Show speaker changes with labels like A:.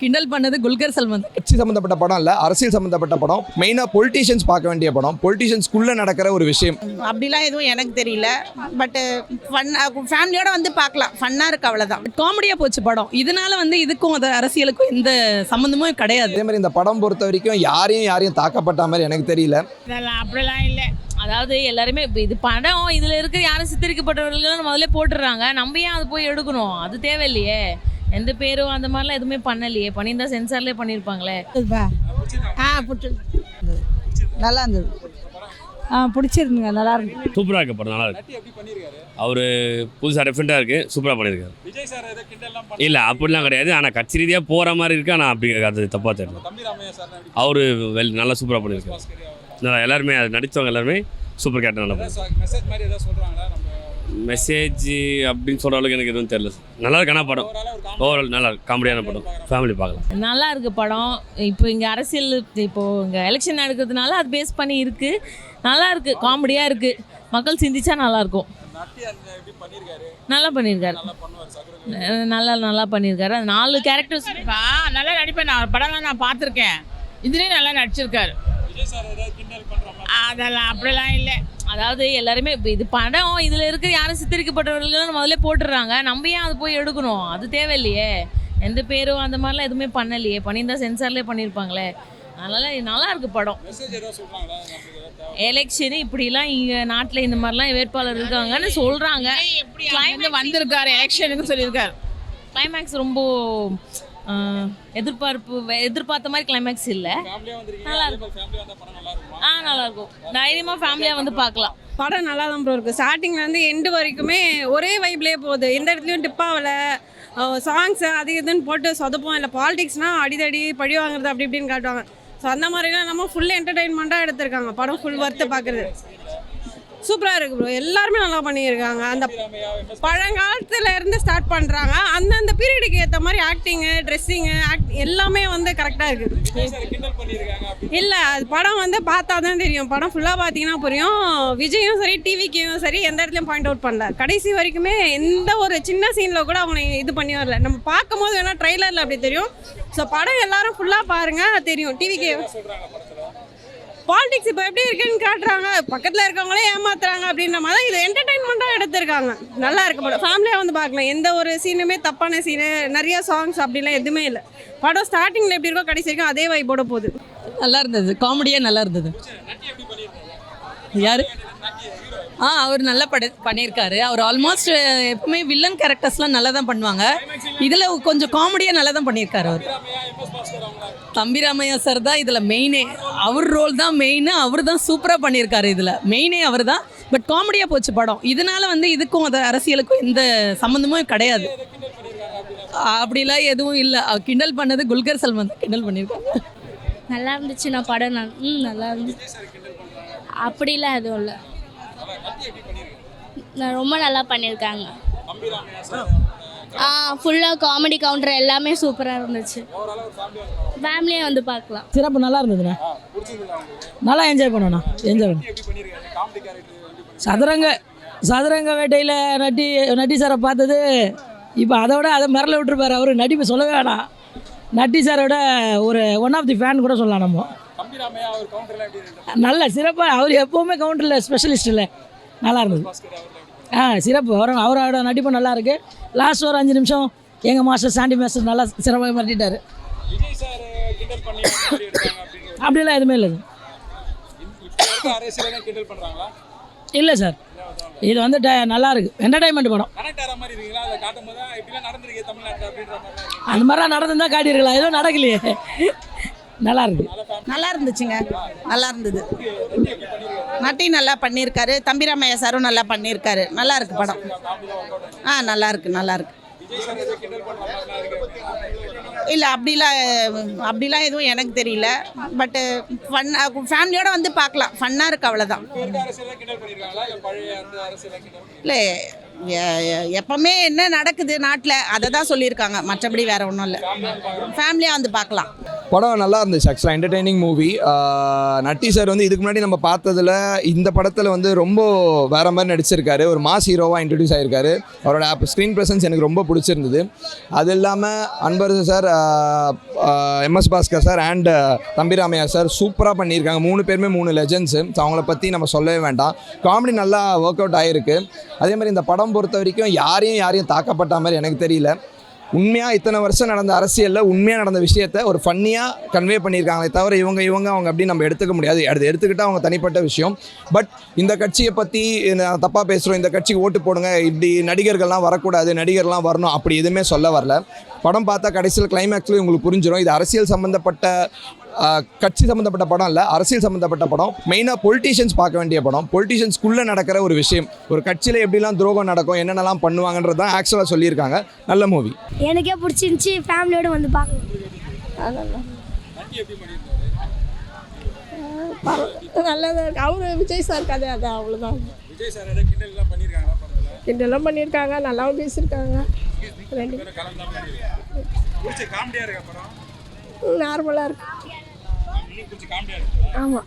A: கிண்டல் பண்ணது குல்கர் சல்மான்.
B: கட்சி சம்மந்தப்பட்ட படம் இல்லை, அரசியல் சம்மந்தப்பட்ட படம். மெயினாக பொலிட்டீஷியன்ஸ் பார்க்க வேண்டிய படம், பொலிட்டீஷியன்ஸ்குள்ளே நடக்கிற ஒரு விஷயம்.
C: அப்படிலாம் எதுவும் எனக்கு தெரியல. பட்டு ஃபன் ஃபேமிலியோட வந்து பார்க்கலாம், ஃபன்னாக இருக்குது, அவ்வளோதான்.
A: காமெடியாக போச்சு படம். இதனால வந்து இதுக்கும் அது அரசியலுக்கும் எந்த சம்மந்தமும் கிடையாது.
B: அதே மாதிரி இந்த படம் பொறுத்த வரைக்கும் யாரையும் தாக்கப்பட்ட மாதிரி எனக்கு தெரியல.
D: அப்படிலாம் இல்லை. அதாவது எல்லாருமே இது படம், இதில் இருக்கிற யாரும் சித்தரிக்கப்பட்டவர்கள் முதல்ல போட்டுடுறாங்க. நம்ம ஏன் அது போய் எடுக்கணும்? அது தேவையில்லையே. எந்த பேரும் அந்த மாதிரிலாம் எதுவுமே பண்ணலையே. பண்ணியிருந்தா சென்சார்லேயே பண்ணியிருப்பாங்களே.
C: நல்லா இருந்தது. பிடிச்சிருந்துங்க, நல்லா இருக்கு.
E: சூப்பராக இருக்கு படம், நல்லா இருக்கு. அவர் புதுசாக டிஃப்ரெண்ட்டாக இருக்குது, சூப்பராக பண்ணியிருக்காரு. இல்லை அப்படிலாம் கிடையாது, ஆனால் கட்சி ரீதியாக போகிற மாதிரி இருக்கு. ஆனால் அப்படி அது தப்பாக தெரியல. அவர் நல்லா சூப்பராக பண்ணியிருக்காரு. நல்லா எல்லாருமே அது நடித்தவங்க எல்லாருமே சூப்பர் கேரக்டர் நல்லா மெசேஜ் அப்படின்னு சொல்கிற அளவுக்கு எனக்கு எதுவும் தெரியல. நல்லா இருக்கு. ஆனால் படம் ஓவரால் நல்லா இருக்கு, காமெடியான படம், ஃபேமிலி பார்க்கலாம்.
D: நல்லா இருக்குது படம். இப்போ இங்கே அரசியல், இப்போது இங்கே எலெக்ஷன் நடக்கிறதுனால அது பேஸ் பண்ணி இருக்குது. நல்லா இருக்குது, காமெடியாக இருக்குது. மக்கள் சிந்திச்சா நல்லாயிருக்கும். நல்லா பண்ணியிருக்காரு. நல்லா பண்ணியிருக்காரு. அது 4 கேரக்டர்ஸ்
F: நல்லா நடிப்பேன். நான் படம்லாம் நான் பார்த்துருக்கேன். இதுலேயும் நல்லா நடிச்சிருக்காரு. அதெல்லாம் அப்படிலாம் இல்லை.
D: அதாவது எல்லாருமே இது படம், இதில் இருக்கிற யாரும் சித்தரிக்கப்பட்டவர்கள் முதல்ல போட்டுடுறாங்க. நம்ம ஏன் அது போய் எடுக்கணும்? அது தேவையில்லையே. எந்த பேரும் அந்த மாதிரிலாம் எதுவுமே பண்ணலையே. பண்ணியிருந்தா சென்சார்லேயே பண்ணியிருப்பாங்களே. அதனால் நல்லா இருக்குது படம். எலெக்ஷனு இப்படிலாம் இங்கே நாட்டில் இந்த மாதிரிலாம் வேட்பாளர் இருக்காங்கன்னு சொல்கிறாங்க.
F: வந்திருக்காரு, எலெக்ஷனுக்கு சொல்லியிருக்காரு.
D: கிளைமேக்ஸ் ரொம்ப எதிர்பார்த்த மாதிரி கிளைமேக்ஸ் இல்லை. நல்லா இருக்கும். நல்லா இருக்கும். தைரியமாக ஃபேமிலியாக வந்து பார்க்கலாம்.
G: படம் நல்லா தான் ப்ரோ இருக்குது. ஸ்டார்டிங்லேருந்து எண்டு வரைக்குமே ஒரே வைப்லேயே போகுது. எந்த இடத்துலையும் டிப்பாகலை. சாங்ஸு அது இதுன்னு போட்டு சொதப்போம் இல்லை. பாலிடிக்ஸ்னால் அடிதடி பழி வாங்குறது அப்படி இப்படின்னு காட்டுவாங்க. ஸோ அந்த மாதிரிலாம் நம்ம ஃபுல் என்டர்டெயின்மெண்ட்டாக எடுத்திருக்காங்க. படம் ஃபுல் ஒர்த்து பார்க்குறது. சூப்பராக இருக்குது ப்ரோ. எல்லாருமே நல்லா பண்ணியிருக்காங்க. அந்த பழங்காலத்தில் இருந்து ஸ்டார்ட் பண்ணுறாங்க. அந்தந்த பீரியடுக்கு ஏற்ற மாதிரி ஆக்டிங்கு, ட்ரெஸ்ஸிங்கு, எல்லாமே வந்து கரெக்டாக இருக்குது. இல்லை, அது படம் வந்து பார்த்தா தான் தெரியும். படம் ஃபுல்லாக பார்த்தீங்கன்னா புரியும். விஜயும் சரி, டிவிக்கும் சரி, எந்த இடத்துலையும் பாயிண்ட் அவுட் பண்ணல. கடைசி வரைக்குமே எந்த ஒரு சின்ன சீனில் கூட அவங்க இது பண்ணி வரல. நம்ம பார்க்கும் போது வேணால் ட்ரெய்லரில் அப்படி தெரியும். ஸோ படம் எல்லாரும் ஃபுல்லாக பாருங்கள், தெரியும். டிவிக்கு பாலிடிக்ஸ் இப்போ எப்படி இருக்குன்னு காட்டுறாங்க. பக்கத்தில் இருக்கவங்களே ஏமாத்துறாங்க அப்படின்ற மாதிரி இது என்டர்டெயின்மெண்ட்டாக எடுத்திருக்காங்க. நல்லா இருக்கு படம். ஃபேமிலியாக வந்து பார்க்கலாம். எந்த ஒரு சீனுமே தப்பான சீனு, நிறைய சாங்ஸ் அப்படிலாம் எதுவுமே இல்லை. படம் ஸ்டார்டிங்கில் எப்படி இருக்கோ கடைசி வரைக்கும் அதே வைப்போட போகுது.
A: நல்லா இருந்தது, காமெடியாக நல்லா இருந்தது. யார்? அவர் நல்லா பண்ணியிருக்காரு. அவர் ஆல்மோஸ்ட் எப்பவுமே வில்லன் கேரக்டர்ஸ்லாம் நல்லா தான் பண்ணுவாங்க. இதில் கொஞ்சம் காமெடியாக நல்லா தான் பண்ணியிருக்காரு. அவர் தம்பிராமையா சார் தான் இதில் மெயினே. அவர் ரோல் தான் மெயின். அவர் தான் சூப்பராக பண்ணியிருக்காரு. இதில் மெயினே அவர் தான். பட் காமெடியாக போச்சு படம். இதனால வந்து இதுக்கும் அது அரசியலுக்கும் எந்த சம்மந்தமும் கிடையாது. அப்படிலாம் எதுவும் இல்லை. கிண்டல் பண்ணது குல்கர் சல்மான் தான் கிண்டல் பண்ணியிருக்காங்க.
H: நல்லா இருந்துச்சு. நான் படம் நல்லா இருந்துச்சு. அப்படிலாம் எதுவும் இல்லை. ரொம்ப நல்லா பண்ணியிருக்காங்க. ஃபுல்லாக காமெடி கவுண்டர் எல்லாமே சூப்பராக இருந்துச்சு. ஃபேமிலியாக வந்து பார்க்கலாம்.
I: சிறப்பு நல்லா இருந்ததுண்ணா. நல்லா என்ஜாய் பண்ணோண்ணா. என்ஜாய் பண்ண சதுரங்க வேட்டையில் நட்டி சாரை பார்த்தது. இப்போ அதை மிரள விட்டுருப்பார். அவர் நடிப்பு சொல்லவே வேணாம். நட்டி சாரோட ஒரு ஒன் ஆஃப் தி ஃபேன் கூட சொல்லலாம். நம்ம நல்ல சிறப்பாக. அவர் எப்போவுமே கவுண்டரில் ஸ்பெஷலிஸ்ட் இல்லை. நல்லா இருந்தது. சிறப்பு. அவரோட நடிப்பு நல்லா இருக்குது. லாஸ்ட் ஒரு 5 நிமிஷம் எங்கள் மாஸ்டர் சாண்டி மாஸ்டர் நல்லா சிறப்பாக மாட்டிட்டார். அப்படிலாம் எதுவுமே இல்லை. இல்லை சார், இது வந்து நல்லா இருக்குது. என்டர்டைன்மெண்ட் படம். அந்த மாதிரிலாம் நடந்துதான் காட்டியிருக்கலாம். எதுவும் நடக்கலையே. நல்லா இருக்கு.
C: நல்லா இருந்துச்சுங்க. நல்லா இருந்தது. நட்டி நல்லா பண்ணியிருக்காரு. தம்பிராமையா சாரும் நல்லா பண்ணியிருக்காரு. நல்லா இருக்கு படம். நல்லா இருக்கு. இல்லை, அப்படிலாம் எதுவும் எனக்கு தெரியல. பட்டு ஃபேமிலியோட வந்து பார்க்கலாம், ஃபன்னாக இருக்குது, அவ்வளோதான். இல்லை, எப்பவுமே என்ன நடக்குது நாட்டில் அதை தான் சொல்லியிருக்காங்க. மற்றபடி வேறு ஒன்றும் இல்லை. ஃபேமிலியாக வந்து பார்க்கலாம்.
B: படம் நல்லா இருந்துச்சு ஆக்சுவலாக, என்டர்டெய்னிங் மூவி. நட்டி சார் வந்து இதுக்கு முன்னாடி நம்ம பார்த்ததில் இந்த படத்தில் வந்து ரொம்ப வேறு மாதிரி நடிச்சிருக்காரு. ஒரு மாஸ் ஹீரோவாக இன்ட்ரடியூஸ் ஆகிருக்காரு. அவரோட ஸ்க்ரீன் ப்ரெசன்ஸ் எனக்கு ரொம்ப பிடிச்சிருந்தது. அது இல்லாமல் Anbarasu sir, MS Bhaskar sir and Thambi Ramaiah sir சூப்பராக பண்ணியிருக்காங்க. 3 பேருமே 3 லெஜெண்ட்ஸு. ஸோ அவங்கள பற்றி நம்ம சொல்லவே வேண்டாம். காமெடி நல்லா ஒர்க் அவுட் ஆகிருக்கு. அதே மாதிரி இந்த படம் பொறுத்த வரைக்கும் யாரையும் தாக்கப்பட்ட மாதிரி எனக்கு தெரியல. உண்மையாக இத்தனை வருஷம் நடந்த அரசியலில் உண்மையாக நடந்த விஷயத்தை ஒரு ஃபன்னியாக கன்வே பண்ணியிருக்காங்களே தவிர இவங்க அவங்க அப்படி நம்ம எடுத்துக்க முடியாது. அது எடுத்துக்கிட்டால் அவங்க தனிப்பட்ட விஷயம். பட் இந்த கட்சியை பற்றி தப்பாக பேசுகிறோம், இந்த கட்சிக்கு ஓட்டு போடுங்க, இப்படி நடிகர்கள்லாம் வரக்கூடாது, நடிகர்லாம் வரணும், அப்படி எதுவுமே சொல்ல வரல. படம் பார்த்தா கடைசியில் கிளைமேக்ஸ்லேயும் உங்களுக்கு புரிஞ்சிடும். இது அரசியல் சம்மந்தப்பட்ட கட்சி சம்மந்தப்பட்ட படம் இல்லை, அரசியல் சம்மந்தப்பட்ட படம். மெயினாக பொலிட்டீஷியன்ஸ் பார்க்க வேண்டிய படம். பொலிட்டீஷியன்ஸ்குள்ளே நடக்கிற ஒரு விஷயம், ஒரு கட்சியில் எப்படிலாம் துரோகம் நடக்கும், என்னென்னலாம் பண்ணுவாங்கன்றது தான் ஆக்சுவலாக சொல்லியிருக்காங்க. நல்ல மூவி.
H: எனக்கே பிடிச்சிருந்துச்சி, ஃபேமிலியோடு வந்து பார்க்கலாம்.
G: நல்லதாக இருக்குது. அவர் விஜய் சார் கதை அது அவ்வளோதான். கிண்டெல்லாம் பண்ணியிருக்காங்க, நல்லாவும் பேசியிருக்காங்க. நார்மலாக இருக்கு. ஆமாம்.